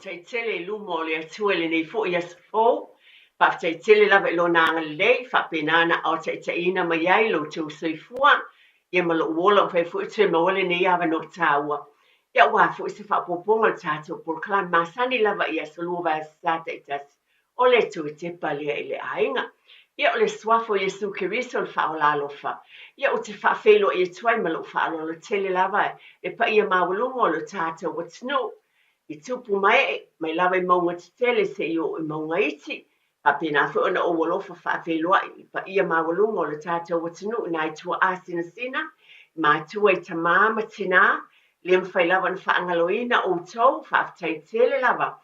whaftaitele lumo le atua le nei fo ia safou, whaftaitele lawa ilo nanga lei, whapenana au taitaina mai ai lo tau soifua, ia malo uola whai fo itue mawale nei awa no taua. Ia wa fo isi whapoponga le tātou porkala masani lawa ia salua wa sata itasi, o le tu te palia ile ainga. Ia o le swafo Yesu Kiristo le whaolalofa. Ia o te whawhelo ia tuai malo whaolo le tele lava e pa ia mawalungo le tātou watinu. I tupu mai lawa I maunga te tele se io I maunga iti. Pa pena fo ona o walofa whawheloa I pa ia mawalungo le tātou watinu na I tua asina sina. Ma tua I tamama tina. Le mwhai lava na whaangaloina o tau whaftai tele lava.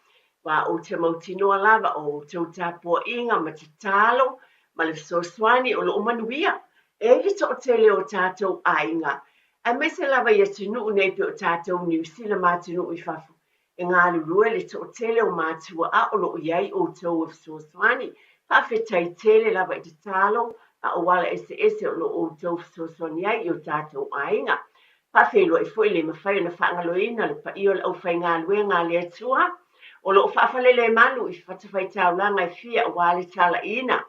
Wa o te mautinoa lava o tau tāpua inga ma te talo. Ma le soswani o lo manuia. E hito o tele o tātou ainga. A mese lava ia tunu nei pe o tātou New Zealand ma tunu I whafu. E ngā lurue le to o tele o mātua a o lo iai o tau of soswani. Pawhetai tele lava I te talo. A o wala ese o lo o tau of soswani ai I o tātou ainga. Pawhelo I fwoi le mawhai na whaangaloina le pa I o le au whai ngā lue ngā le atua. O lo whaafalele malu I whatawhai taulanga I fia o wale tala ina.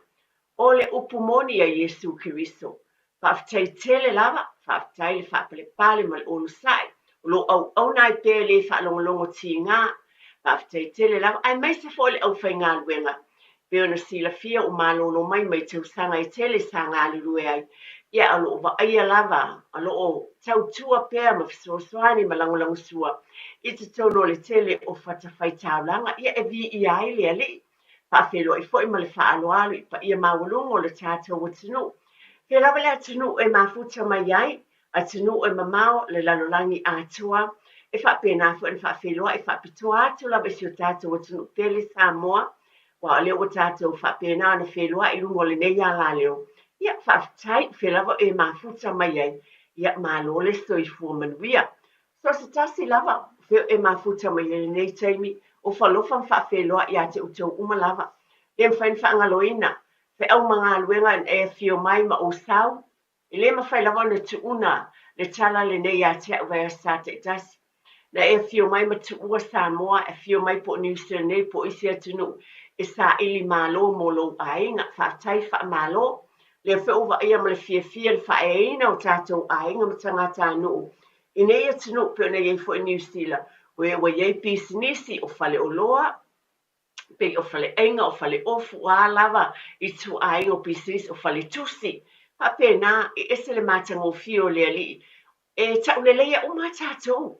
O le upumoni a Yesu Kiristo. Whaftai tele lava, whaftai le whapale pale ma le onu sai. O lo au nai pēr le whaalongolongo ti ngā. Whaftai tele lava, ai mai se fo le au whai ngā luenga. Peo na sila fia o malolo mai tau sanga I tele sa ngā lurue ai. Ia alo o aia lava, alo o tau tua pēr ma fisoswani ma langolango sua. I te tono le tele o whatawhai taulanga. Ia e vi I ai le ali. Whawhelo I fwoi ma le whaaloalo I pa ia mawalungo le tātou watinu. He lawa le atinu e mafuta mai ai, atinu e mamao le lalolangi atua, e whapena fwoi na whawhelo e whapitoa atu lawa si o tātou watinu tele Samoa, wa leo o tātou whapena na wheloa I lungo le nei ala leo. Ia whaftai whelawa e mafuta mai ai, ia malo le soifua manuia. So se tasi lava, wheo e mafuta mai ai nei taimi, o whalofa whawheloa I ate utau umalava. Le mwhain whaangaloina, fe au mga luenga e fio mai ma o sau, I le mawhai lawa na tuuna, le tala le nei ate ua e sate tasi. Na e fio mai ma tuua Samoa, e fio mai po New Zealand nei po isi atunu, e sa ili malo mo lo ainga, whaatai wha malo, le whauwa ia ma le fia le whaeina o tātou ainga ma tangata anu. I nei atunu pe o nei e fo New Zealand, wa iei pisinisi o whale o loa, pe o whale einga o whale ofu a lava I tu ai o pisinisi o whale tusi. Pa pena I ese le matanga o fio le ali. E tau le leia o mātātou.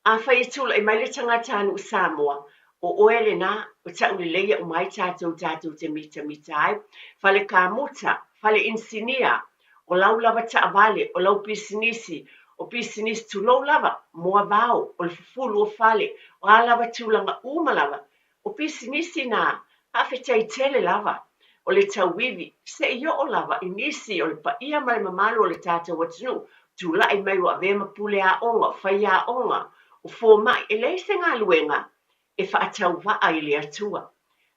A whai tula I mai le tangata anu Samoa. O oele na o tau le leia o mai tātou te mita ai. Whale ka muta, whale insinia. O lau lava ta avale, o lau pisinisi. O pisinisi tu lau lava, moa vau, o le fufulu o whale. O a lava tūlanga umalava. O pisinisi na, hawhetai tele lava. O le tauwiwi, se io o lava I nisi o le pa ia mai mamalo o le tātou watinu. Tu lai mai wa vema pule a onga, whai a onga. O fō mai, e leise ngā luenga, e whaatau wa ai le atua.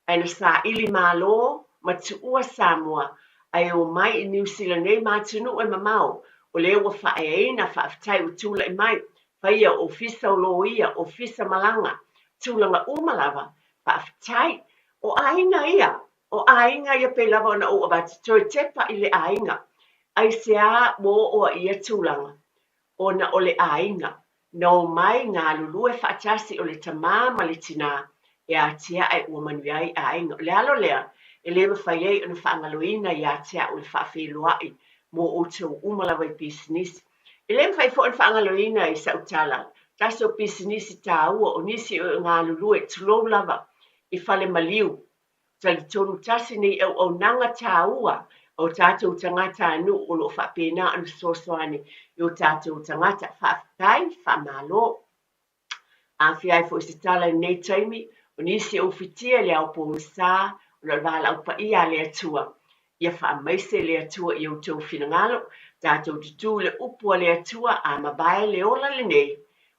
Aina sa ili malo, ma tuua Samoa, ai o mai I New Zealand nei mātunu e mamao. O le ua whaeina whaafitai o tula I mai, whaia o fisa o loia, o fisa malanga, tūlanga umalava, whaafitai, o ainga ia, o ainga ia pe lava ona o abati toi tepa I le ainga, ai se a mo o ia tūlanga, ona o le ainga, no mai ngā lulue whaatasi o le tamama le tina, e a tia ai ua manuiai ainga, le alo lea, e le mawhaiei ona whaangaloina I a tia o le whaafeluai, mo o tau umalawa I business. E le mwhai fo on whaangaloina I sautala, taso business ta ua o nisi o ngā lulue tulou lava I whale maliu. Tali tonu tasi nei au nanga ta ua o tātou tangata anu o lo whapena anu sosoane I o tātou tangata whaafitai whamalo. A whiai fo isi tala nei taimi o nisi o whitia le au pōngu sā o lo wala au pa ia le atua. Ia whaamaise le atua I o tau whinangalo, tātou tutu le upua le atua a mabae le ola le nei,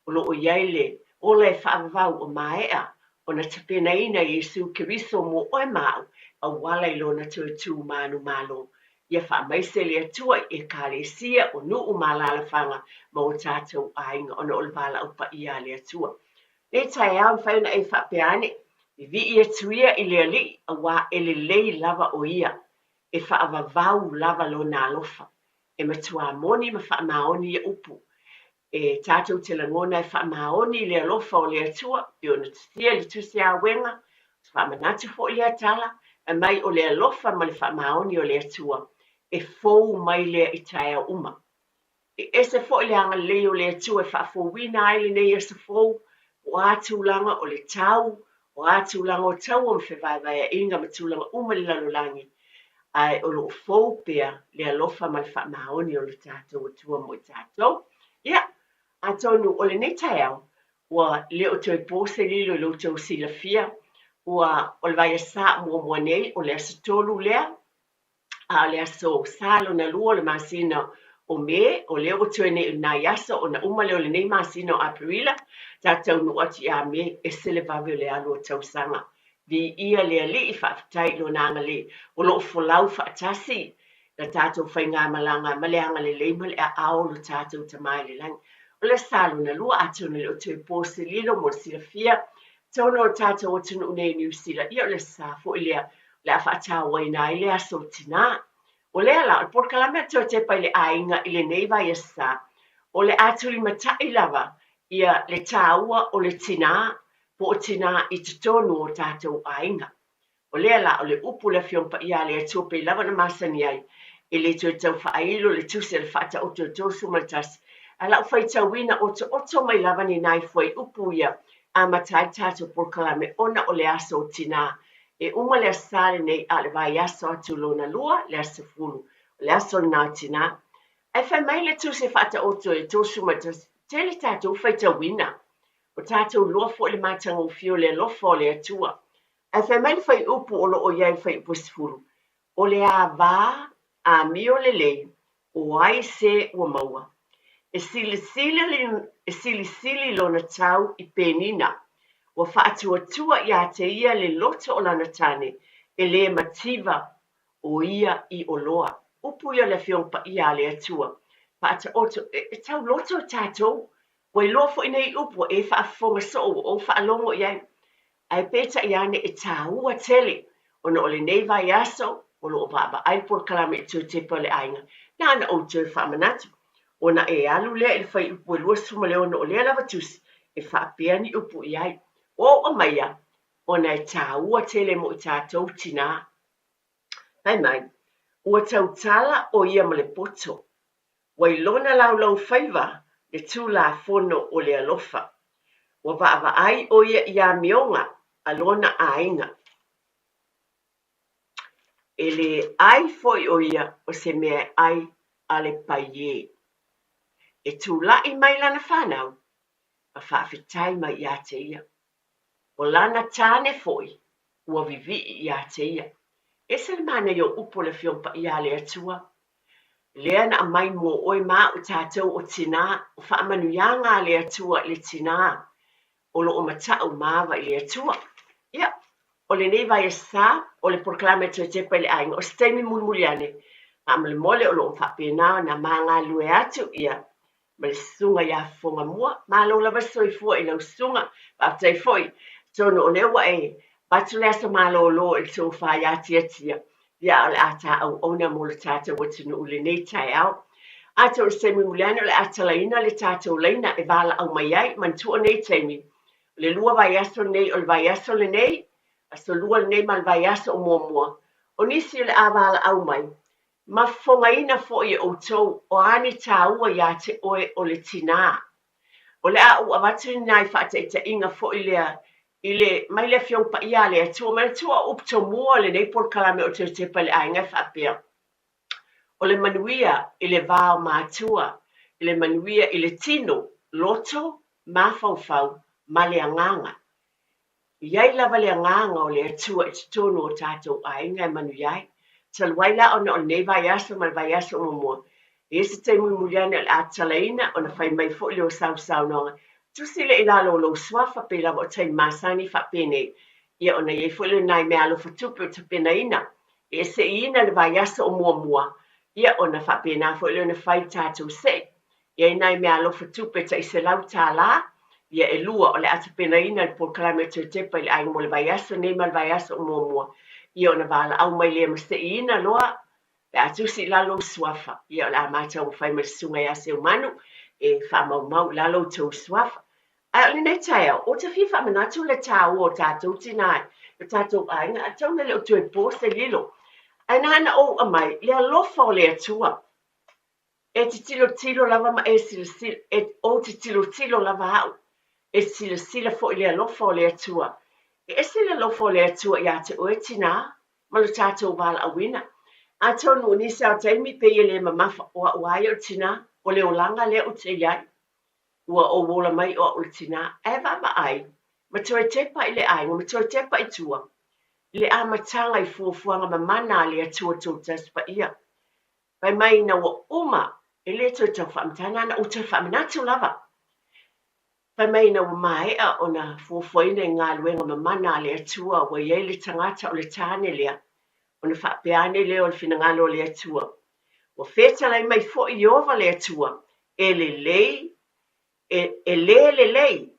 o lo o iai le ola e whaavavau o maea, o na tapena ina Yesu Kiristo mo oe mau, a wala I lona tu manu malo. Ia whaamaise le atua e kālesia o nuu malala whanga ma o tātou ainga o na o le wala au pa ia le atua. le tai au fai na e whapeane, i vi ia tuia i le ali, a wā ele lei lava o ia, e whaavavau lava lo nā lofa, e matua moni ma whaamaoni ia upu, e tātou te langona e whaamaoni le alofa o le atua, i ona tia li tusi a wenga, whaamanatu fo i atala, e mai o le alofa ma le whaamaoni o le atua, e fou mai le i tai au uma. E se fo le anga leo le atua e whaafowina ai le nei e se fou, o ātulanga o le tau, o ātulanga o tau o mwhewaiwai inga ma tūlanga uma le lalolangi, ai o lo fou pea le alofa ma le whaamaoni o le tātou o tua mo i tātou. Ia, a tonu o le nei tai au, ua leo toi pose lilo lo tau sila fia, ua o le vai a sa mua nei o le asitolu lea, a le aso salo na lua le masina o me o leo o tue nei na yasa o na uma leo le nei masina o aprila ta tau no ati a me e sele vave le alo o tau sanga vi ia le ali i whaafitai lo nanga le o lo folau whaatasi na tātou whai ngā malanga ma le anga le leima le a ao lo tātou tamai le lang o le salo na lua atu na leo tue pose lilo mo sila fia tono o tātou o tunu nei New Zealand ia o le sa fo ilea le a whaatawa ina i le aso tina. O le ala, o por kalame to te pai le ainga i le neiva i asa, o le aturi matai lava ia le tāua o le tina, po o tina i te tonu o tātou ainga. O le ala, o le upu le fiompa ia le atupe lava na masani ai, i le tue tau whailo le tuse le whata o te tosu matas, ala u whai tau wina o te oto mai lava ni nai fwai upu ia, a matai tātou por kalame ona o le aso o tina, e uma le asale nei a le vai aso atu lona lua le asa fulu, le aso nā tina. E whai mai le tuse whata oto e tosu matas, te le tātou whai tau wina, o tātou loa fo le matanga o fio le lofo le atua. E whai mai le whai upu o lo o iai whai upu sifuru, o le a vā a mio le lei, o ai se ua maua. E sili sili lona tau i penina, wa whaatuatua i a te ia le loto o lana tane, e le mativa o ia i o loa. Upu ia le fiongpa ia le atua. Whaata oto, e tau loto tātou, wai lofo i nei upu e whaafonga so o whaalongo i ai. Ai peta i ane e tāua tele, ona o le nei vai aso, o lo o vaba ai por kalame i tū te pale ainga. Nāna o tū whaamanatu, ona e alu lea i whai upu e lua suma leo na o lea lava tusi, e whaapea ni upu i ai. O maia, ona e tāua tele mo i tātou tina. Hai mai, ua tau tala o ia ma le poto. Wai lona lau whaiva le tū la fono o le alofa. Wa vaava ai o ia i a mionga a lona ainga. E le ai foi o ia o se mea ai a le paie. E tū la i mai lana whanau, a whaafitai mai i a te ia. O lana tāne foi, ua vivi i a te ia. E se le mana i o upo le fiompa i a le atua. Lea na mai mo oi mā o tātou o tina, o whaamanuianga le atua le tina, o lo o matau māwa i le atua. Ia, o le nei vai e sā, o le proklame te tepa le ainga, o stemi mulmuliane, a ma le mole o lo o whapena na manga lue atu ia, ma le sunga ia fonga mua, ma lo lava soifua i lau sunga, pa tai foi, tono o lewa e, batu lea sa malo lo il so fa ya tia, ia o le ata au ona mo le tata watunu ule nei tai au. Ata o stemi mulmuliane o le ata laina le tata o laina e vala au mai ai, mantua nei teimi, le lua vai aso nei o le vai aso le nei, aso lua le nei ma le vai aso o mua. O nisi le avala au mai, ma fonga ina fo i o tau o ani taua ia te oe o le tina. O le au awatu nai whaata i te inga fo i le mai le fiongpa ia le atua, ma le tua upto mua le nei por kalame o te tepa le ainga whaapea. O le manuia i le vāo mātua, i le manuia i le tino, loto, mawhauwhau, ma le anganga. Iai lava le anganga o le atua i te tono o tātou ainga e manu iai. Talwaila ona o nei vai aso ma le vai aso o mua. E se te muliane o le atalaina o na whai mai fo leo sau nonga. Tusi le ilalo lo swafa pe lava o tai masani fa pene. Ia ona iei fo leo nai me alo fatupe o te pena ina. E se ina le vai aso o mua. Ia ona fa pena fo leo na whai tātou se. Ia nai me alo fatupe ta i se lau tā la. ia e lua o le ata penaina le polokalame te tepa i le aiga mo le vaiaso nei ma le vaiaso o muamua ia ona valaau mai lea maseʻiina loa le atusi lalo suafa ia o le a matou fai ma le susuga iā se umanu e faamaumau lalo tou suafa ae o lenei taeao o te fia faamanatu le tāua o tatou tinā le tatou aiga a tauna le o toe pō se lilo ae na oua mai le alofa o le atua e titilotilo lava ma e silasila e o titilotilo lava a'u e silasila fo'i le alofa o le atua e ese le alofa o le atua iā te oe tinā ma lo tatou valaauina a tonu ni sa taimi pe le mamafa o a'u ai o tinā o le olaga lea o te iai ua o wola mai o le tina e vavaai ma toe tepa i le aiga ma toe tepa i tua le amataga i fuafuaga mamana a le atua toutas paia pai mai na ua uma e lē toe taufaamatana ana ou toe faamanatu lava pai mai na ua mae'a ona fuafuaina i galuega mamana a le atua ua iai le tagata o le tane lea ona faapeane lea o le finagalo o le atua ua fetalai mai fo'i iova le atua e lelei e lelei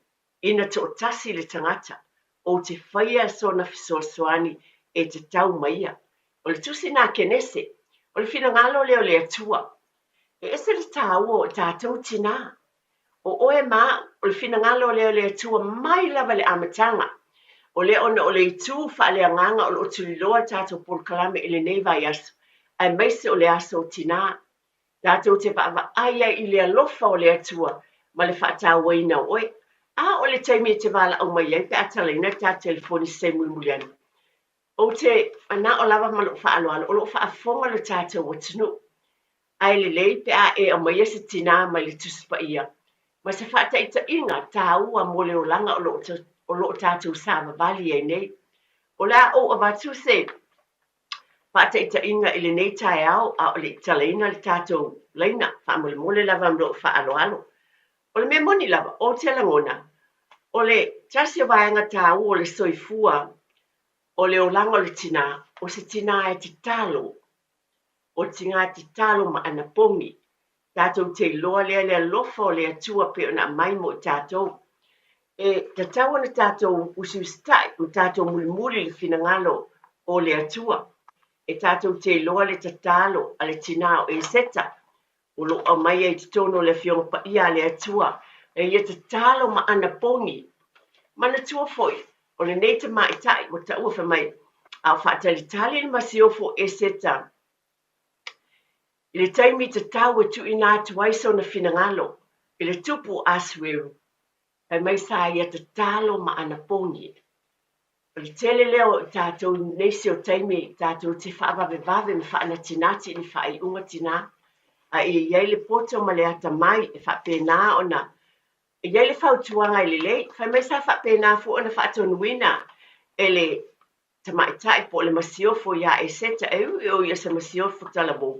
ina toʻatasi le tagata o te faia sona fesoasoani e tatau maia o le tusi na kenese o le finagalo lea o le atua e ese le tāua o tatou tinā o oe ma o le finagalo lea o le atua mai lava le amataga o lea ona o le itu faaleagaga o loo tuliloa tatou polokalame i lenei vaiaso ae maise o le aso o tinā tatou te vaavaai ai i le alofa o le atua ma le faatauaina o oe a o le taimi e te valaau mai ai pe atalaina ta telefoni semulimuliani o te ana o lava ma loo faaloalo o loo faafoga le tatou atunuu ae lelei pe a e amaia se tinā mai le tusi paia ma se faataʻitaʻiga tāua mo le olaga o loo tatou savavali ai nei o le a oua vatuse faataʻitaʻiga i lenei taeao a o le italaina le tatou laina faamolemole lava ma loo faaloalo o le mea moni lava o te lagona o le tasi o vaega tāua o le soifua o le olaga o le tinā o se tinā e tatalo o tinā tatalo ma ana pogi tatou te iloa lea le alofa o le atua pe ona amai mo i tatou e tatau ona tatou usiusitaʻi ma tatou mulimuli le finagalo o le atua e tatou te iloa le tatalo a le tinā o eseta o loo amai ai totono o le afioga paia a le atua e ia tatalo ma ana pogi mana tua fo'i o lenei tamaʻitaʻi ua taʻua famai a o faatalitali le masiofo eseta i le taimi tatau e tuuina atu ai sona finagalo i le tupu asueru pai mai sa ia tatalo ma ana pogi o le tele lea o tatou neisi o taimi tatou te faavavevave ma faanatinati i le faaiʻuga tinā a iai le poto ma le atamai e faapena ona iai le fautuaga i lelei fai mai sa faapena foʻi ona faatonuina e le tamaʻitaʻi po o le masiofo iā e seta e ui o ia se masiofo talamou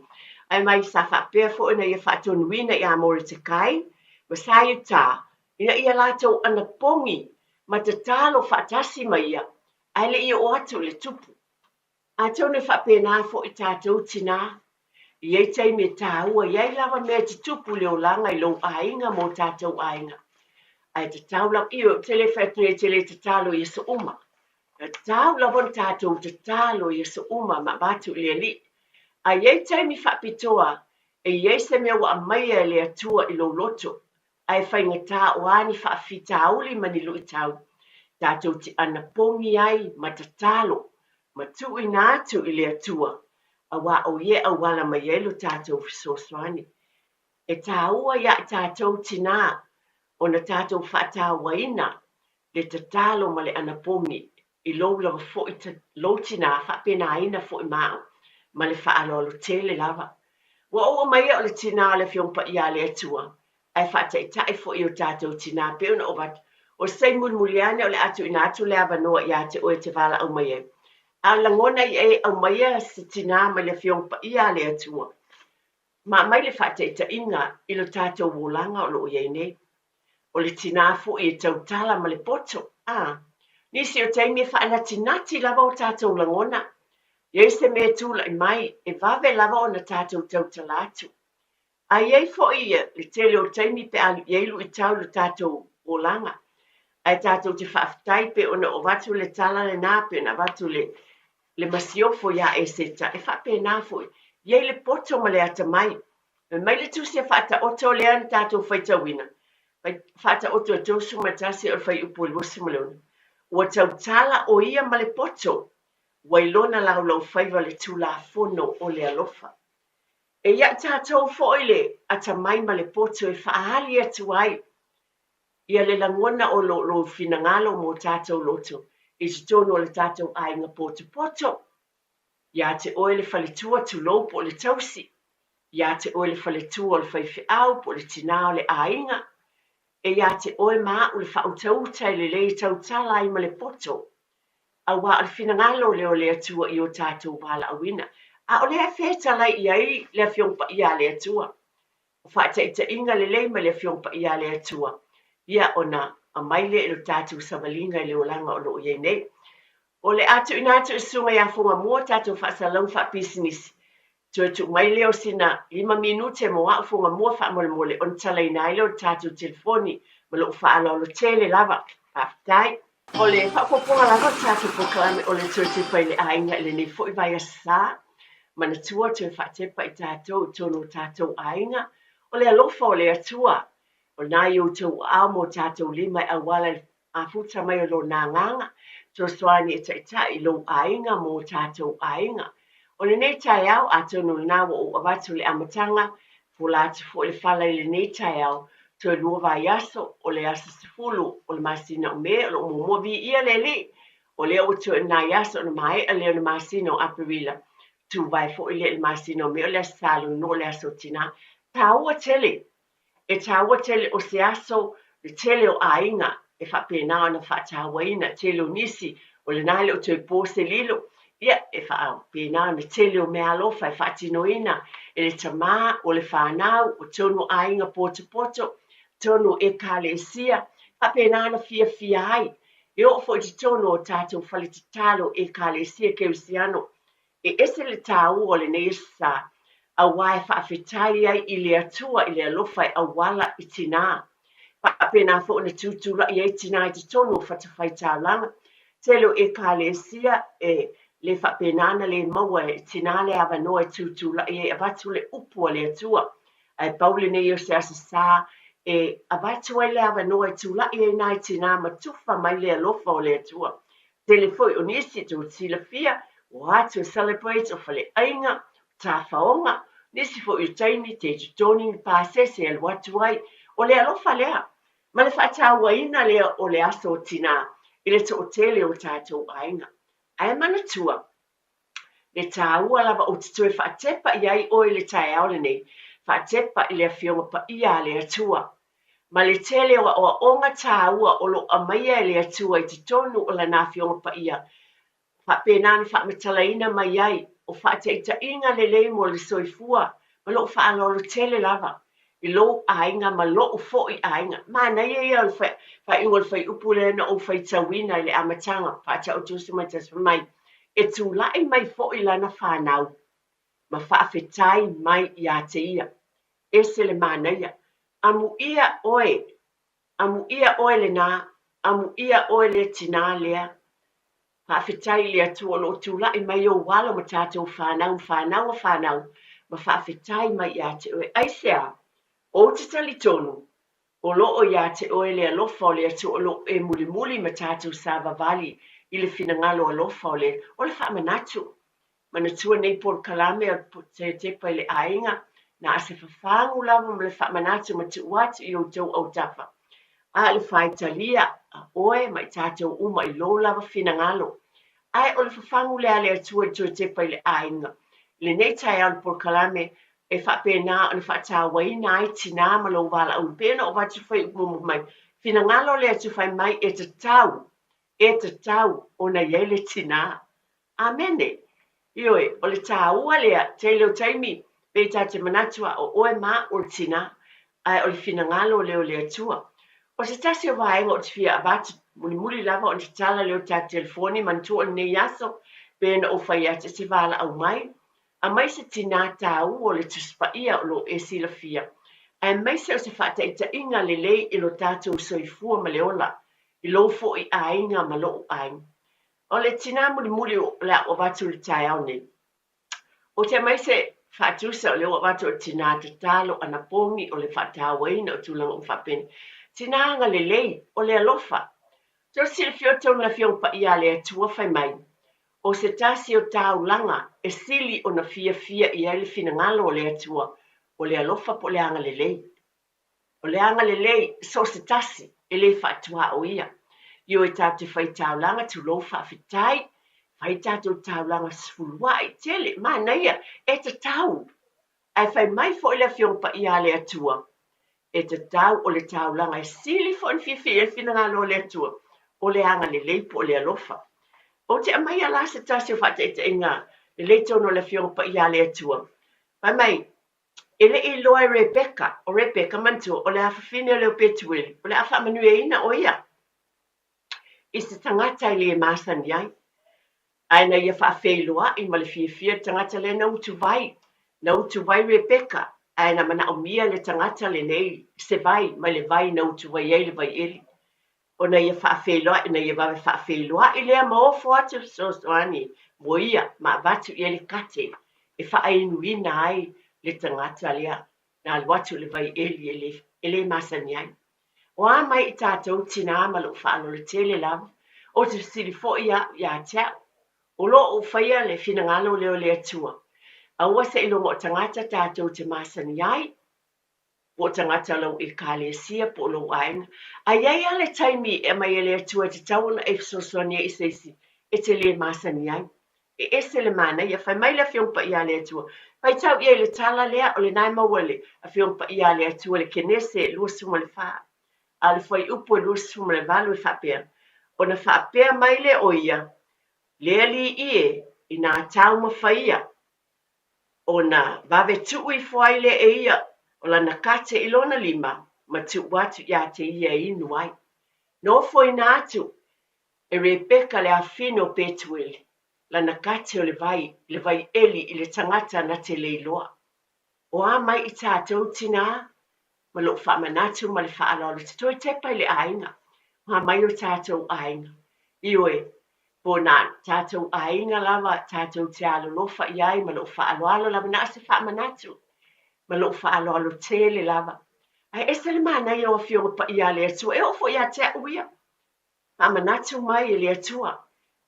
ai mai sa faapea foʻi na ia faatonuina iā moritakai ma sa iutā ina ia latou ana pogi ma tatalo faatasi ma ia ae leʻi o atu le tupu a tauna faapena foʻi tatou tinā iai taimi e tāua iai lava mea te tupu le olaga i lou aiga mo tatou aiga ae tatau lava io tele faatunu e tele tatalo ia so uma tatau lava ona tatou tatalo ia so uma ma matu i le alii a iai taimi faapitoa e iai se mea ua amaia e le atua i lou loto ae faigatā o ani faafitauli ma ni luʻi tau tatou te ana pogi ai ma tatalo ma tuuina atu i le atua auā o ia auala mai ai lo tatou fesoasoani e tāua iā i tatou tinā ona tatou faatauaina le tatalo ma le ana pogi i lou lava foʻi lou tinā faapenaina foʻi maʻu ma le faaloalo tele lava ua oua maia o le tinā o le afioga paia a le atua ae faataʻitaʻi foʻi o tatou tinā pe ona ovatu o sei mulimuliane o le atuina atu le avanoa iā te oe te valaau mai ai a lagona i ai aumaia se tinā ma le afioga paia a le atua ma mai le faataʻitaʻiga i lo tatou olaga o loo iai nei o le tinā foʻi e tautala ma le poto nisi o taimi e faanatinati lava o tatou lagona iai se mea tulaʻi mai e vave lava ona tatou tautala atu a iai foʻi le tele o taimi pe a iai luʻi tau lo tatou o langa. Ai tātou te whaafitai pe ona o watu le tala le nā pe na watu le masiofo ia e seta. E whape nā fo iei le poto ma le ata mai. Mai le tusia whaata oto le an tātou whaita wina. Whaata oto e tōsu matasi o whai upo le wasi maleona. Ua tau tala o ia ma le poto. Wailona lau lau whaiva le tūla fono o le alofa. E ia tātou foile ata mai ma le poto e whaahali atu ai. Ia le langona o lo finangalo mo tātou loto. I te tono o le tātou ainga poto. Ia te oe le whaletua tu lopo o le tausi. Ia te oe le whaletua o le whaifi au po le tinao le ainga. E ia te oe maa o le whautauta le lei tautala ai ma le poto. A wa al finangalo le o le atua i o tātou wala awina. A o le feta lai iai le fiongpa ia le atua. O whaata ita inga le lei ma le fiongpa ia le atua. Ia ona a maile e lo tātou savalinga i le olanga o lo iei nei. O le atu ina atu sunga ia funga mua tātou whaasalau wha business. Tue tu maile o sina 5 minute mo a funga mua wha mole on tala ina ile o tātou telefoni ma lo whaala o lo tele lava. Whaafitai. O le whapoponga lava tātou pokalame o le tue te whai le ainga le nei fo i vai asa. Mana tua tue whaatepa i tātou tono tātou ainga. O le alofa o le atua. O nā iau tau au mo tātou lima a wala a futa mai o lo nā nganga. Tō soani e taita i lo ainga mo tātou ainga. O le nei tai au a tono nā o awatu le amatanga. Fula atu fo le whala i le nei tai au. Tō lua vai aso o le asa sifulu o le masina o me o lo momovi ia le li. O le o tō nā yaso o le mai a le o le masina o apirila. Tu vai fo i le masina o me o le salu no le aso tina. Tā ua tele. E tāua tele o se aso, le tele o ainga, e whapena ana whaatawaina, tele o nisi, o le nāle o tui pōse lilo. Ia, e whapena ana tele o mea alofa, e whaatinoina, e le tamā o le whanau, o tono ainga poto, tono e kālesia, whapena ana fia ai. E o fo i tono o tātou whale te talo e kālesia keusiano. E ese le tāu o le neisa, a wae whaafetai ai i le atua i le alofa i awala i tina. Whaapena fo na tūtula i ei tina i te tono whatawhai tālanga. Telo e kālesia e le whapenana le maua i tina le awanoa i tūtula i ei avatu le upua le atua. Ai paule nei o se asa sā e avatu ai le awanoa i tūla i ei nai tina ma tufa mai le alofa o le atua. Tele foi o nisi tō tila fia, o atu celebrate o whale ainga, tā whaonga, nisi fo i taini te tūtoni ni pāsese e watu ai, o le alofa lea. Ma le whaatawa ina lea o le aso o tina, i le tō tele o tātou ainga. Ai mana tua, le tāua lava o te tue whaatepa i ai o le tae aole nei, whaatepa i le whionga pa ia le atua. Ma le tele o onga tāua o lo amaia le atua i te tonu o la nā whionga pa ia. Whaapenana whaamatalaina mai ai, o whaateita inga le leimo le soifua, ma lo whaalolo tele lava. I lo ainga ma lo fo i ainga. Ma nei e al fa ingol fa upule na o fa tawina le amatanga fa ta o tusi mai tas mai. E tu lai mai fo i lana whanau. Ma whaafetai mai ia te ia. Ese le manaya. Amu ia oe le nā, amu ia oe le tina lea. Whaafetai lea tu o lo tu lai mai o walo ma tātou whanau. Ma whaafetai mai ia te oe. Aisea. O te tali tonu, o loo ia te oe le alofa o le atu o lo e muli ma tātou sāwa vali i le finangalo alofa o le whaamanatu. Manatua nei por kalame a te tepa i le ainga, na ase whawhangu lava ma le whaamanatu ma te uatu i o tau au tafa. A le whaitalia a oe mai tātou uma i lo lava finangalo. Ai o le whawhangu le ale atua i te tepa i le ainga. Le nei tai al por kalame e whapena an whaatawaina ai tina ma lo wala au pena o watu whai umumu mai. Finangalo le atu whai mai e te tau o na iele tina. Amene. Ioe, o le tāua lea, te leo taimi, pe tate manatua o oe ma o le tina, ai o le finangalo leo le atua. O se tasi o vaenga o te fia abatu, muli lava o te tala leo ta telefoni, mantua o ne yaso, pena o whai ate te wala au mai. A mai se tina tāu o le tuspa ia o lo e sila fia. Ai mai se o se whaataʻitaʻiga lelei i lo tatou soifua ma le ola, i lo foʻi aiga ma loo aiga. O le tinā mulimuli o le a'ua watu le taeao nei. O te mai se whaatusa o le a'ua watu o tinā tatalo ana pongi o le whaatauaina o tūlanga o whapeni. Tinā anga lelei o le alofa. Tō sila fio tōna fio pa ia le atua whai mai. O se tasi o taulanga e sili o na fia i ele fina ngalo o le atua o le alofa po le anga lelei. O le anga lelei so se tasi e le whaatua o ia. Io e tātou whai taulanga tu lo whaafitai, whai tātou taulanga sfulua i tele, mā naia, e te tau. Ai whai mai fo i le fiongpa i ale atua. E te tau o le taulanga e sili fo in fifi e fina ngalo o le atua. O le anga le leipo o le alofa. O te amai ala se tasi o whate te inga, le leitono le fiongpa i ale atua. Whai mai, ele i loa Rebecca, o Rebecca mantua, o le awhawhine o le o Betueli, o le awha manue ina o ia. I se tangata i le masani ai. Aina ia whaafeilua i ma le fia tangata le na utu vai Rebecca, aina mana o mia le tangata le nei, se vai, ma le vai na utu vai ei le vai eli. O na ia whaafeilua, na ia vawe whaafeilua i lea maofo atu soani, mo ia, ma vatu i ele kate, e whaainuina ai le tangata lea, na alwatu le vai eli ele masani ai. O a mai i tātou tina ma lo whaano le tele lava, o te siri fo ia tau, o lo o whaia le fina ngalo leo le atua. A ua se ilo mo tangata tātou te masani ai, o tangata lau i kāle sia po lo aina. A iai ale taimi e mai le atua te tauna e fsoswania i seisi, e te le masani ai. E se le mana ia whai mai le fiongpa ia le atua. Whai tau ia le tala lea o le nai mawale, a fiongpa ia le atua le kenese lua suma le whaa. Ale foi upo lusu me valu whapea. O na whapea mai le oia, le ali i nā tau mawhaia. O na vawe tuu i fuai le e ia, o la na kate i lona lima, ma tu watu ia te ia inu ai. No foi nātu, e Rebecca le afino Betueli, la na kate o le vai eli i le tangata na te leiloa. O a mai i tātou tina, ma lo whamanatu ma le whaalolo te toi tepa i le ainga. Ma mai o tātou ainga. Iwe, bona tātou ainga lava, tātou te alo lofa i ai, ma lo whaaloalo lava na ase whamanatu. Ma lo whaaloalo tele lava. Ai ese le mana i o fionga pa i a le atua, e ofo i a te uia. Whamanatu mai i le atua.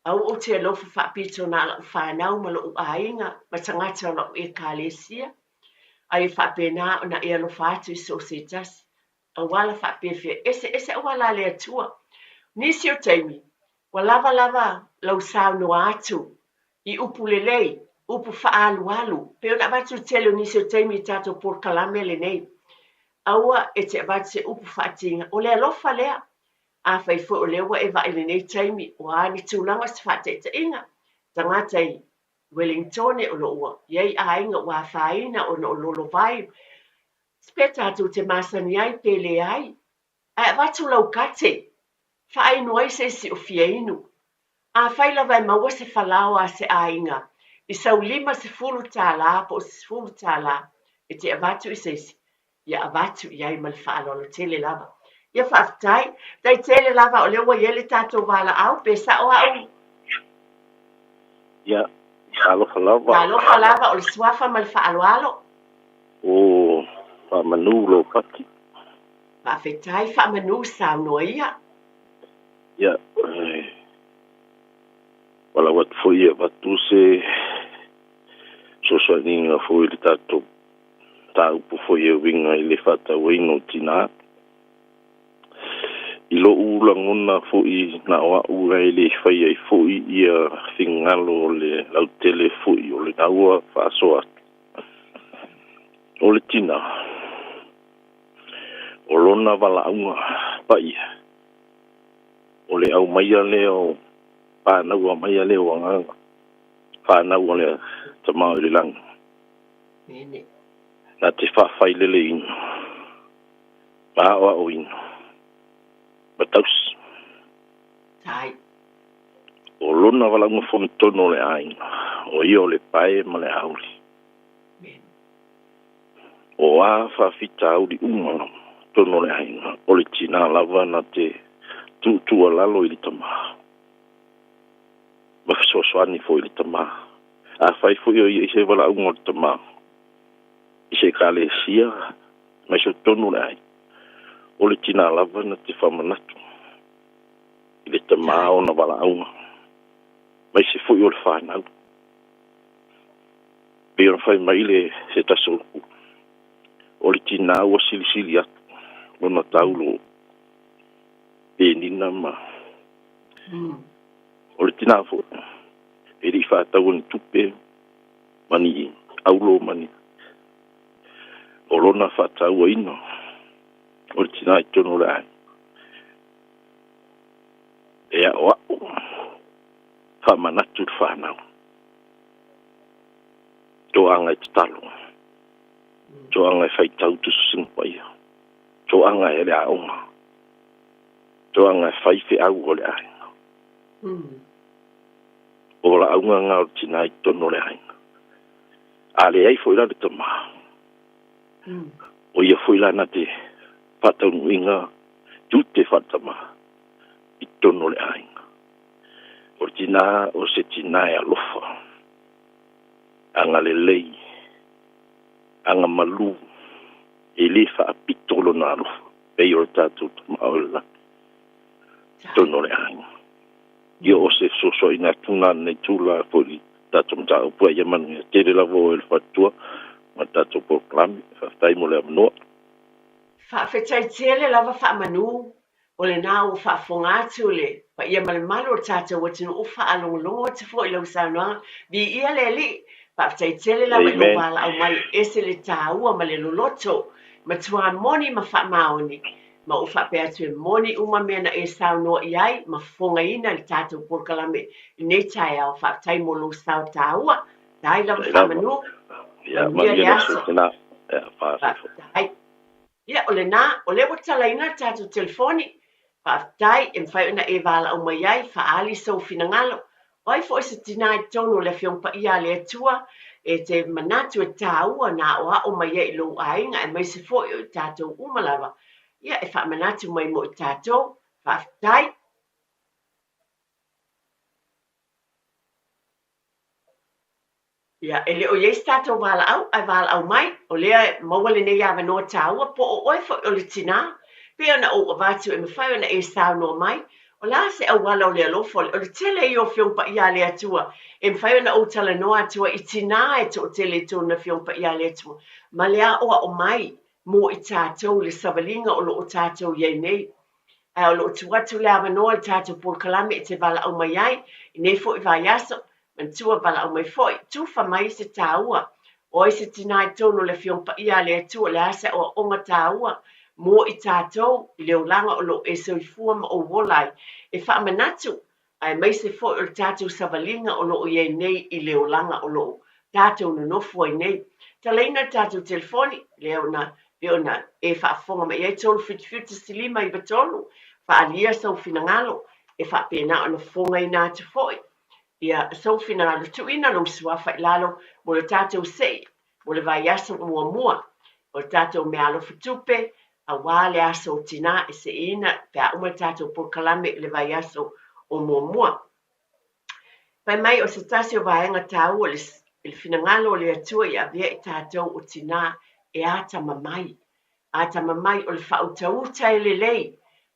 Au o te alofa whapito na la whanau ma lo ainga, ma tangata la e kālesia. Ai whapena o na e alofa atu i sositas. A wala whapewhia, ese a wala le atua. Nisi o teimi, wa lava lau sao no atu, i upu lelei, upu whaalu. Peo na watu telo nisi o teimi tato por kalame le nei. Aua e te watu se upu whaatinga, o le alofa lea. A whai fo o lewa e wa ele nei teimi, o ani tūlanga se whaate te inga. Tangatai, Wellington o lo ua, iei a inga wa whaina o no lolo vai. Speta tu te masani ai pele ai. A watu lau kate, whaai noai se si o fiainu. A whaila vai maua se whalao a se a inga. I sau lima se fulu tā la, po se fulu tā la. E te avatu i se si. Ia avatu i ai mal whaalolo tele lava. Ia whaftai, dai tele lava o lewa iele tātou wala au, pesa o au. Ia, alofa lava. Alofa lava o le suafa mal whaaloalo. O whamanu lo kaki. Whafetai whamanu sao noa ia. Ia, wala wat fo ia watu se sosoa ninga fo ili tātou tā upu fo ia winga i le whata weino tina. I lo ulangona fo i na oa ura i le whaia i fo i ia whingalo o le lautele fo i o le naua whaasoa. O le tina. O lona wala aunga pa ia. O le au maia leo, pānau a maia leo anganga. Pānau a lea tamau i le langa. Nene. Nā te whawhai lele ino. Pāoa o ino. Mataus. Tai. O lona wala unga whametono le aina. O ia o le pae ma le auri. o a whawhita au di umana, tono le hainga, o le tina lava na te tu lalo i li tamaha. Ma fisoswani fo i li tamaha. A whai fo i se wala ungo li tamaha. I se kale sia, mai so tono le hainga. O le tina lava na te whamanatu. I le tamaha o na wala unga. Mai se fo i o le whanau. Pea na whai mai le se tasoku. O le tina ua sili atu. Ona taulo e nina ma o le tina fo e ri whātau ni tupe mani aulo mani o lona whātau a ino o le tina i tono rai e a o au whamanatu le whanau to anga i talo to anga i whaitau tu singpaia to anga e le aonga to anga whaife au o le ainga o la aunga ngā o tina i tono le ainga a le ei fo ila le tama o ia fo ila na te whatau nuinga tu te whatama i tono le ainga o tina o se tina e alofa anga le lei anga malu e le whaapitolo na alofa pei o tātou maola tono le ainga ia o se soso ina tuna nei tula foli tātou mta upua ia manu tere lavo e le whatua ma tātou proklami whaftai mo le amanoa whawhetai tele lava whaamanu o le nā o whaafonga atu le pa ia male malo o tātou watinu o whaalongolongo te fo i lau saunoa vi ia le li whawhetai tele lava i lo wala au mai ese le tāua ma le loloto ma tua moni ma whaamaoni ma o whape atu e moni uma mea na e saunoa i ai ma fonga ina le tātou porkalame i nei tai au whawhetai mo lo sau tāua dai lava whaamanu ia ma ia na so tena whawhetai ia o le nā o le watalaina tātou telefoni whawhetai e mwhai una e wala au mai ai whaali sau finangalo oi fo se tina i tono le fiongpa ia le atua e te manatu e tāua na o a o mai e lo ainga e mai se fo i tātou umalawa ia e wha manatu mai mo i tātou whawhetai ia e le o ies tātou wala au mai o lea mawale nei awa noa tāua po o oi fo o le tina pia na o watu e mwhai ona e sao noa mai o la se au wala o le alofo o le tele i o fiongpa ia le atua e mwhai ona o tala noa atua i tina e to o tele tona fiongpa ia le atua ma lea oa o mai mo i tātou le savalinga o lo o tātou iei nei o lo o tuatu le awa noa le tātou porkalame e te wala au mai ai i nei fo i vai aso man tua wala au mai fo i tufa mai se tāua o i se tina i tono le fiongpa ia le atua le asa o onga tāua mo i tātou i leo langa o lo e soifua ma o wolai e whaamanatu ai mai se fo o tātou savalinga o lo o iei nei i leo langa o lo tātou no nofo i nei talaina tātou telefoni leo na e whaafonga ma iei tolu whitu silima i batolu whaalia sau finangalo e whaapena o na fonga i nā te foi ia sau finangalo tuina lo suafa i lalo mo le tātou sei mo le vai aso mua o tātou me alo futupe a wale aso o tina e se ina pe a uma tātou porkalame le vai aso o mua. Pai mai o se tasi o vaenga tāu o le finangalo o le atua i avea i tātou o tina e ata mamai. Ata mamai o le whautauta e le lei.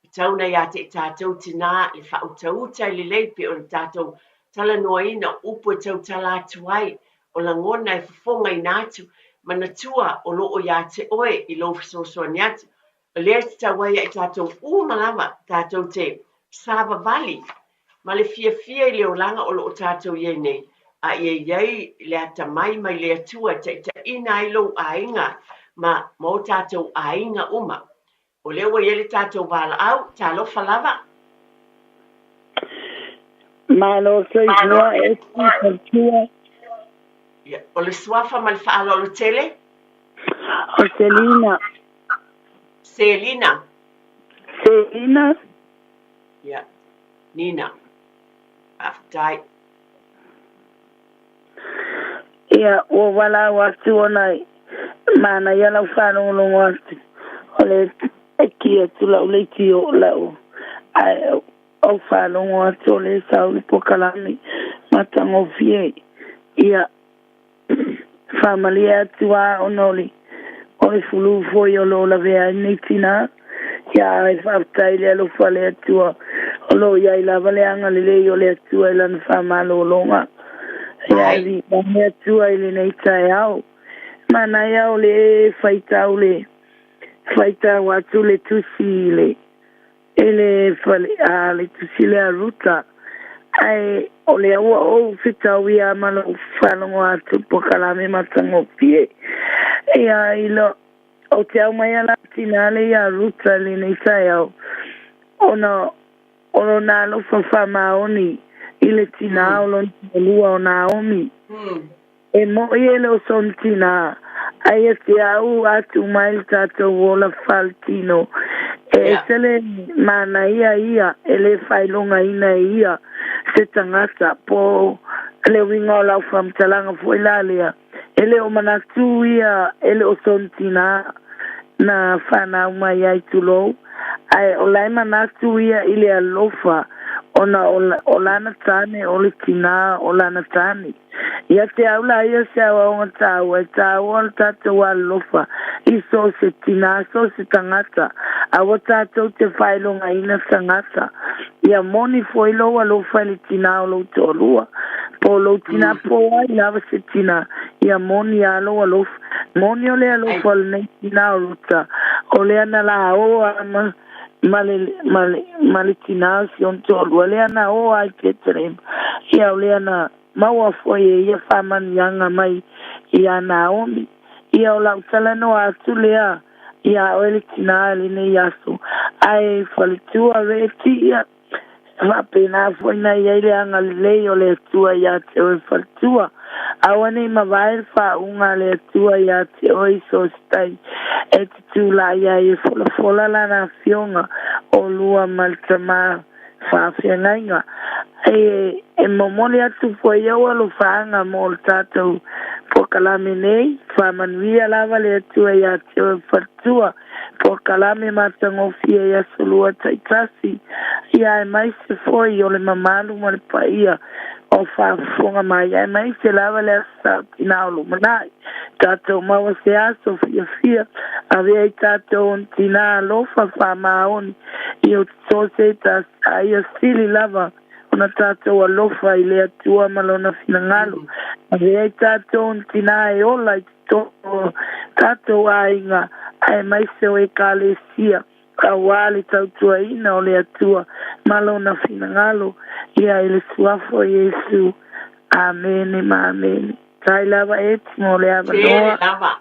I tauna i ate i tātou tina le whautauta e le lei pe o le tātou tala noa ina upo e tau tala atuai o la ngona e whafonga i nātu manatua o loo i ate oe i lo fisosoa ni atu. O lea te tawaia i tātou umalawa tātou te Sava Valley ma le fia i leo langa o lo tātou iei nei a iei le ata mai le atua te ina i lo ainga ma mo tātou ainga uma o leo wa iei le tātou wala au tā lofa lava malo soifua e tua o le suafa ma le whaalo tele o Selina ia Nina aftai ia o wala wa tuona mana ia lau whanongo atu. Ole e kia tu lau le tio lau. Ai au whanongo atu ole sau i pokalami. Matango fie. Ia whamalia atu a onoli. Ole fulu foi o lo la vea ni tina. Ia e whaftai le alo whale atua. Olo ia i lava le anga le le o le atua i lana whamalo longa. Ia i le atua i le nei tae au. Mana ia o le whaitau le. Whaitau atu le tusi le. Ele whale a le tusi le a ruta. Ai o le aua o whitau ia mana whanongo atu pokalame matango pie. Ia i lo. O te au mai ala tina le ia ruta le nei tae au. Ono na lo fa maoni ile tina o lo lua o Naomi. E mo ele o son tina. Ai te au atu mai tato wola faltino. E sele mana ia ele failonga ina ia se tangata po le winga o lau whamtalanga fuilalea. Ele o manatu ia ele o son tina. Na whanau mai ai tulou. Ai o lai manatu ia ile alofa. Ona o lana tane o le tina o lana tane. Ia te aula ia se awa onga tau. E tau o tatou alofa. Iso se tina, so se tangata. Awa tatou te whailonga ina tangata. Ia moni foi lo alofa ile tina o lo tolua. Po lo tina po ai lava se tina. Ia moni alo alofa. Moni o le alofa le nei tina o luta. O le ana la o ama. Male tina si on tolua. Le ana o ai keterem. Ia o le ana maua foi ia whaman yanga mai. Ia Naomi. Ia o lau talano atu lea. Ia o ele tina le nei asu. Ai whalitua reti ia. Whapena foi na ia ile anga lei o le atua ia te o whalitua. Awane mawai wha unga le atua ia te o iso stai. E te tūla ia i fola lana fionga o lua maltama whawhiangainga. E momole atu fo iau alo whaanga mo o tātou pokalame nei. Whamanuia lava le atua ia te o whalitua. Pokalame matangofia ia solua taitasi. Ia e mai se foi o le mamalu ma le paia. O whafonga mai e mai se lava le asa tina o lumanai. Tātou maua se aso fia. A vea i tātou on tina alofa whamaoni. I o tose tas a ia sili lava. Ona tātou alofa i le atua malona finangalo. A vea i tātou on tina e ola i tātou a inga. Ai mai se o e kālesia. Ka wale tautua ina o le atua malona finangalo. Ia ele suafo Yesu. Amen ma amen. Tai lava etimo le ava noa. Lava.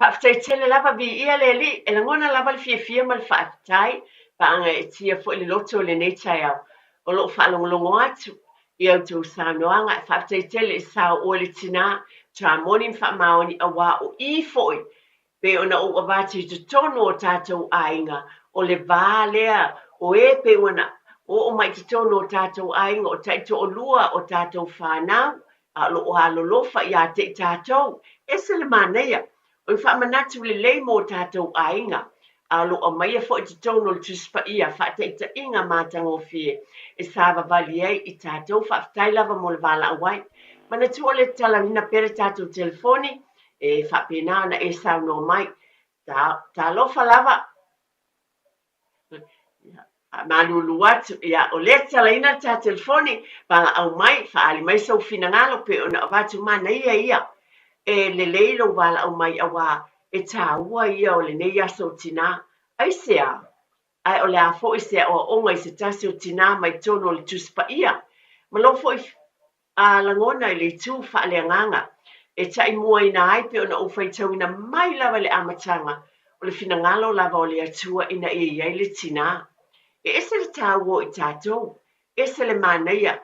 Whaftai tele lava vi ia le li. E langona lava le fia ma le whaftai. Paanga e tia fo le loto le netai au. O lo whalongolongo atu. Ia tu sanoanga. Whaftai tele sa o le tina. Tra moni whamaoni awa o I foi. Pe ona o avati te tono o tātou ainga, o le vālea, o e pe ona, o mai te tono o tātou ainga, o taito o lua o tātou whānau, a lo o halolofa i a te tātou, e se le māneia, o i whamanatu le leimo o tātou ainga, a lo o mai a fo i te tono le tuspa ia, whateita inga mātango fie, e sāwa vali ei i tātou, whaftai lava mo le wala awai, mana tua le talangina pere tātou telefoni, e whapena na e sauno mai. Tā lofa lava. Malulu atu. Ia o le talaina tā telefoni. Panga au mai. Whaali mai sau finangalo pe ona watu mana ia. E le leilo wala au mai awa. E tā ua ia o le nei aso tina. Ai sea. Ai o le a fo i sea o onga i se tasi o tina mai tono le tuspa ia. Malofo i langona i le tū whaale anganga. E tai mua ina ai pe ona ufai tau ina mai lava le amatanga o le finangalo lava o le atua ina e iai le tina. E ese le tāua i tātou, ese le māneia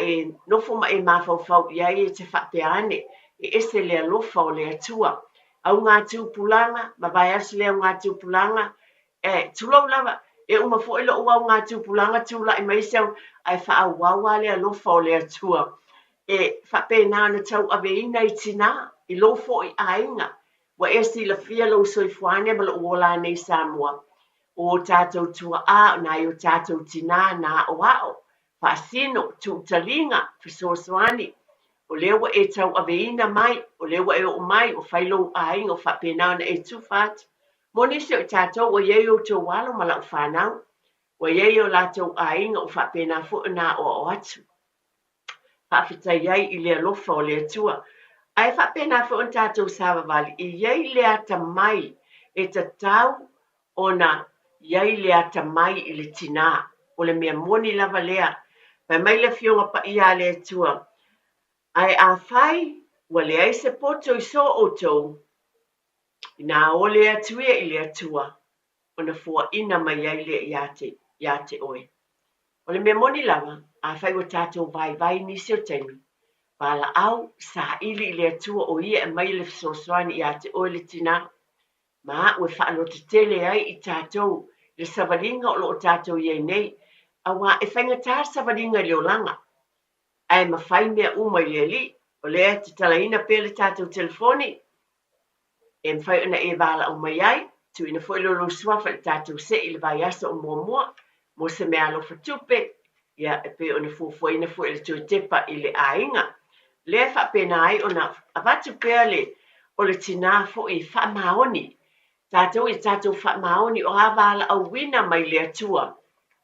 e nofo ma e mawhauwhau iai e te whapeane, e ese le alofa o le atua. Au ngā tūpulanga, ma vai asi leo ngā tūpulanga, e tulau lava, e uma fo ilo ua ngā tūpulanga tūla i maisau, ai whaawawa le alofa o le atua. E whapena na tau aveina I tina, I lofo I ainga. wa e sila fia lo soifuane ma lo wola nei Samoa. O tātou tua a na i o tātou tina na o ao. Whaasino tu talinga fisosoani. O lewa e tau aveina mai, o lewa e o mai, o whailo aing o whapenau na e tufat. Monisi o tātou o iei o tō walo ma lau whanau. O iei o lātou aing o whapena fu na o atu. Whawhita iei i lea lofa o lea tua. Ai whapena fu o tātou sāwawali, i iei lea ta mai e ta tau o na iei lea ta mai i le tina. O le mea moni lava lea. Pai mai le fionga pa ia lea tua. Ai a whai, wa le ai se poto i so o tau. Nā o lea tuia i lea tua. O na fua ina mai ai lea ia te oe. O le mea moni lava, a whai wa tātou vai nisi o teimi. Pala au, sa ili i lea tua o ia e mai le fisosoani ia te oe le tina. Ma ue whaalo te tele ai i tātou, le savalinga o lo o tātou iei nei. Awa e whaingatā savalinga leo langa. Ai mawhai mea umai lea li, o lea te talaina pele tātou telefoni. E mwhai ona e wala o mai ai, tu ina fwoi lolo suafa le tātou se i le vai asa o mua, mo se mea alofa tupe, ia e pe ona fuafua ina fwoi le tui tepa i le ainga. Lea whapena ai ona avatu pea le o le tina fwoi wha maoni. Tātou i tātou wha maoni o a wala au wina mai lea tua.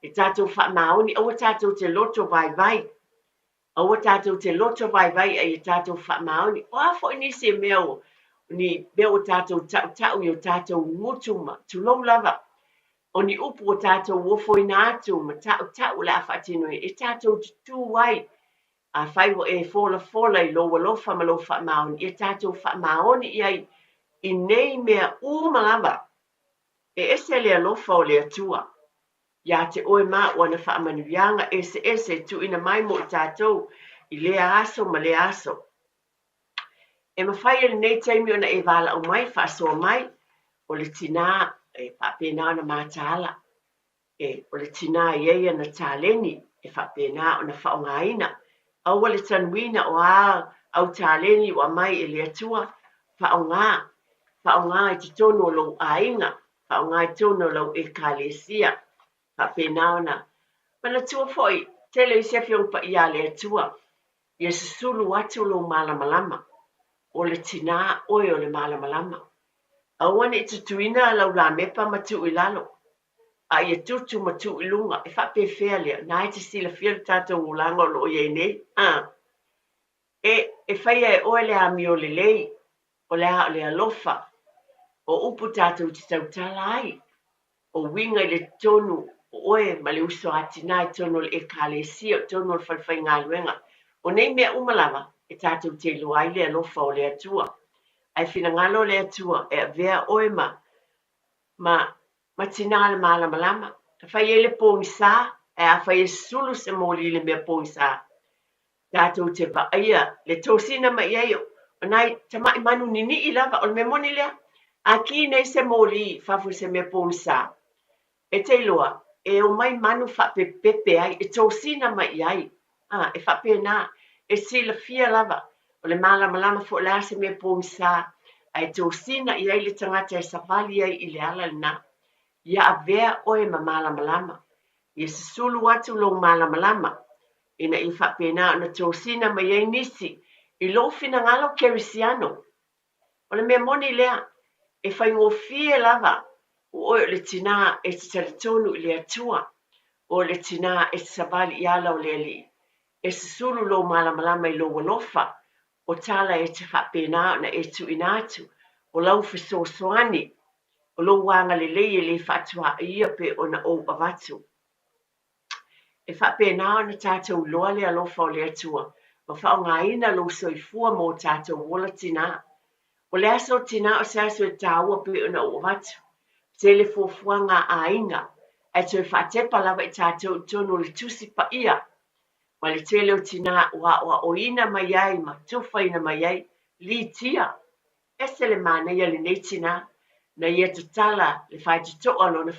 I tātou wha maoni o tātou te loto vai. O tātou te loto vai ai i tātou wha maoni. O a fwoi nisi e meo ni beo tātou tau i o tātou ngutuma, tu lau lava. O ni upu o tātou wofo ina atu, ma tau la whatino e tātou tu wai. A whai wo e fola i loa lofa ma lo wha maoni. I tātou wha maoni i nei mea umalava. E ese lea lofa o lea tua. Ia te oe maa wana wha manuianga ese tu ina mai mo tātou i lea aso ma lea aso. E mawhai ele nei taimi ona e wala o mai, whaasoa mai, o le tina e whapena ona mātala. O le tina i eia na tāleni e whapena ona whaongaina. Aua le tanuina o au tāleni o mai e lea tua, whaonga i te tono o lau ainga, whaonga i tono o lau e kālesia, whapena ona. Mana tua foi, tele i sefiong pa ia lea tua, i se sulu atu lau malamalama. O le tina oe o le malamalama. Aua ne tutuina lau la mepa matu i lalo. A ia tutu matu i lunga. E whape fea lea. Na e te sila fia tātou ulanga o lo iei nei. E whaia e oe le ami o le lei. O le alofa. O upu tātou te tau talai. O winga i le tonu. O oe ma le uso atina i tonu le e kālesia. O tonu le whalwhai ngā luenga. O nei mea umalava. E tātou te luai lea lofa o lea tua. Ai whina ngalo lea tua e vea oe ma tina le malamalama. Ka whai ele pōngi sā, e a whai e sulu se mōli le mea pōngi sā. Tātou te pa aia, le tōsina ma iaio, o nai tamai manu nini i lava, o le mea moni lea, a ki nei se mōli whafu se mea pōngi sā. E te loa, e o mai manu whape pepe ai, e tōsina ma iai, e whape nā, e sila fia lava, o le malamalama fo la se mea pōngi sā, ai tōsina i ai le tangata e sawali ai i le ala na, ia a vea oe ma malamalama, ia se sulu atu lo malamalama, ina i whapena na tōsina ma iai nisi, i lo fina ngalo kerisiano. O le mea moni lea, e whai ngō fie lava, o oe le tina e te taritonu i le atua, o le tina e te sawali i ala o le li. E se sulu lo malamalama i lo walofa, o tala e te whapena na e tu inatu, o lau fisosoani, o lo wanga le leie le whatua ia pe o na o avatu. E whapena na tātou loa le alofa o le atua, ma whaonga ina lo soifua mo tātou wola tina. O le aso tina o se aso e tāua pe o na o avatu. Se le fuafuanga a inga, e tui whatepa lava i tātou tono le tusi pa ia. Ma le tele o tina wa o ina mai ai, ma tufa ina mai ai, li tia. Ese le mana ia le nei tina, na ia te tala le whai te toa lo na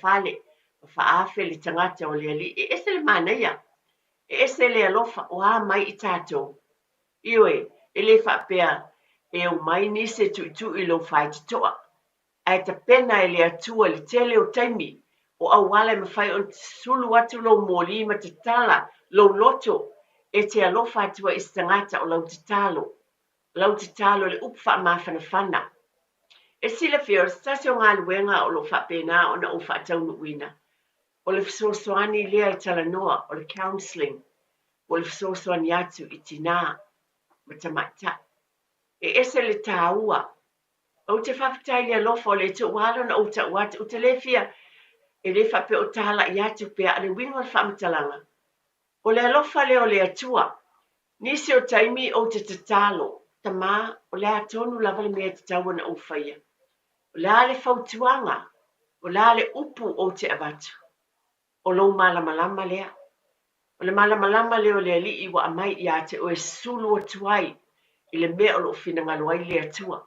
whale, o whaafe le tangata o le ali. Ese le mana ia. Ese le alofa o a mai i tātou. Iwe, e le whapea, e o mai ni se tu I lo fai toa. Ai ta pena e le atua le tele o taimi, o au wale me fai on sulu atu lo moli ma te tala, lo loto, e te alofa atua I stangata o lau te talo le upfa mawhana whana. E sila whio, stasio ngā luenga o lo whapena o na o whaatau wina. O le whsosoani lea I tala noa, o le counselling, o le whsosoani atu I tina, ma tamata. E ese le tāua, o te whawhitai le lofa o le tu walo na o ta watu, o te le fia, e le whape o tala I atu pia ale wingo le whamatalanga. O le alofa le o le atua, nisi o taimi o te tatalo, tama o le atonu lava le mea te taua na o whaia. O le ale whautuanga, o le ale upu o te abatu. O lo malamalama lea. O le malamalama leo le ali I wa amai I ate o e sulu o tuai I le mea o lo fina ngaloai le atua.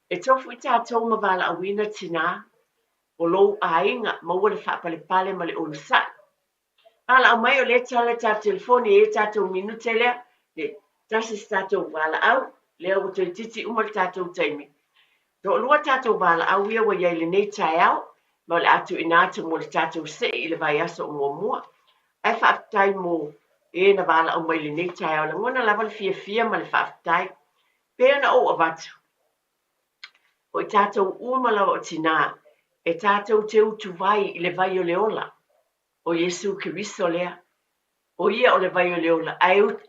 E tofu I tātou mavala awina tina, o lo ainga maua le whapale pale ma le olusa. Ala au mai o le tala tā telefoni e tātou minute lea, le tasi tātou wala au, lea o te titi umar tātou taimi. Do lua tātou wala au ia wa iai le nei tai au, ma le atu inatu mo le tātou se I le vai aso o mua. Ai whaafitai mo e na wala au mai le nei tai au, la ngona lava le fia ma le whaafitai. Pea na o avatu. O I tātou umalawa o tina, e tātou te utu vai I le vai o le ola. O Yesu Kiristo lea. O ia o le vai o le ola.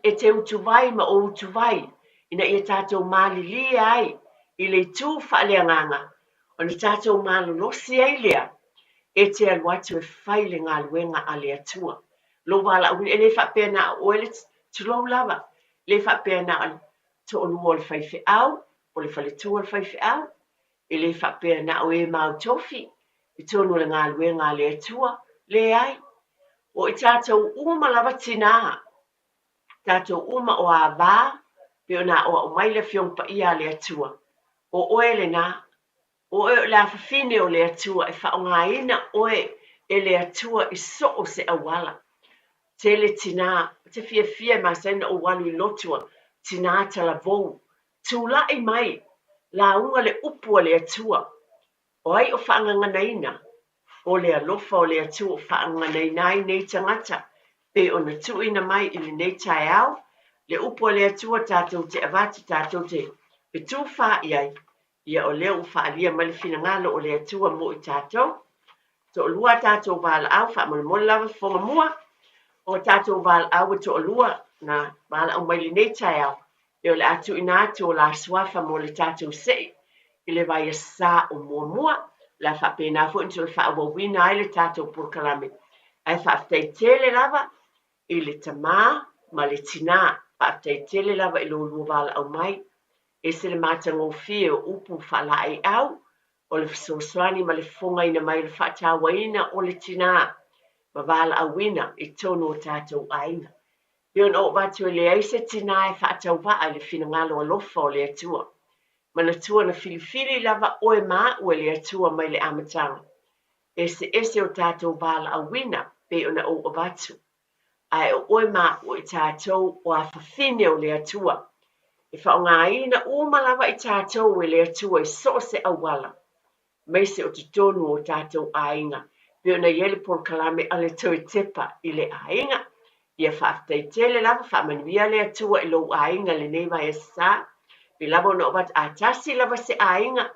E te utu vai ma o utu vai. Ina ia tātou mali lia ai. I le tū whaaleanganga. O ni tātou malu nosi ai lea. E te aluatu e whai le ngā luenga a le atua. Lo wala au e le whapena o ele tulau lava. Le whapena to o lua o le whaife au. O le whale tua le whaife au. E le whapena o e mau tofi. I tonu le ngā luenga a le atua. Le ai. O I tātou uma lava tina. Tātou uma o a vā. Peo na o mai le fiongpa ia le atua. O oe le nā. O oe la fafine o le atua. E whaonga ina oe e le atua I so o se awala. Te le tina. Te fia ma sena o walu I lotua. Tina tala vou. Tula I mai. La unga le upu le atua. O ai o whaanga naina. O le alofa o le atu o whaanga nei nei tangata. Pe o na tuina mai I le nei tai au. Le upo le atua tātou te avati tātou te. Pe tū wha iai. Ia o leo wha alia mali fina ngalo o le atua mo I tātou. To lua tātou wala au wha mole lava whonga mua. O tātou wala au to lua na wala au mai le nei tai au. E o le atu ina atu o la swafa mo le tātou sei. I le vai sa o mua. La whapena fu into le whaawawina ai le tātou purkalame. Ai whaaftai tele lava I le tamā ma le tina. Whaaftai tele lava I lo luavala au mai. E se le mātango fie o upu whalai au. O le whasoswani ma le whonga ina mai le whaatawaina o le tina. Ma vala au wina I tono o tātou aina. Ion o watu le aise tina e whaatawaa le finangalo alofa o le atua. Mana tua na filifili lava oe maa ue le atua mai le amatanga. Ese o tātou wala a wina pe ona o avatu. Ai o oe maa ue tātou o a whawhine o le atua. E whaonga ina uma lava I tātou e le atua I so se awala. Meise o te tonu o tātou ainga. Pe ona iele por kalame ale toi tepa I le ainga. Ia whaaftai tele lava whamanuia le atua I lo ainga le neiva e sa. Pe lava no wat atasi lava se ainga.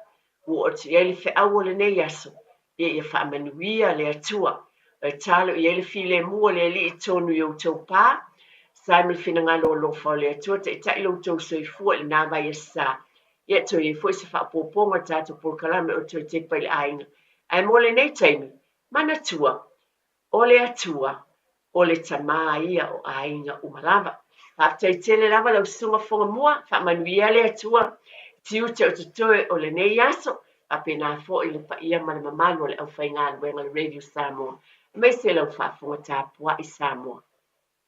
Ua o te iele fe awa le nei aso. Ia whamanuia le atua. E talo iele file mua le li I tonu I o tau pā. Saimel fina ngalo lo fa le atua te ta ilo tau soifua I nā vai e sa. Ia to I fo se whaapoponga tātou por kalame o tau te pai le ainga. Ai mo le nei taimi. Mana tua. O le atua. O le tamā ia o ainga umalava. Haftai tele lava lau sunga fonga mua, whamanuia le atua, tiu te o tutoe o le nei aso, a pena fo I le pa ia mani mamanu o le au whainga le wenga le Radio Samoa. Mai se lau whaafonga tāpua I Samoa.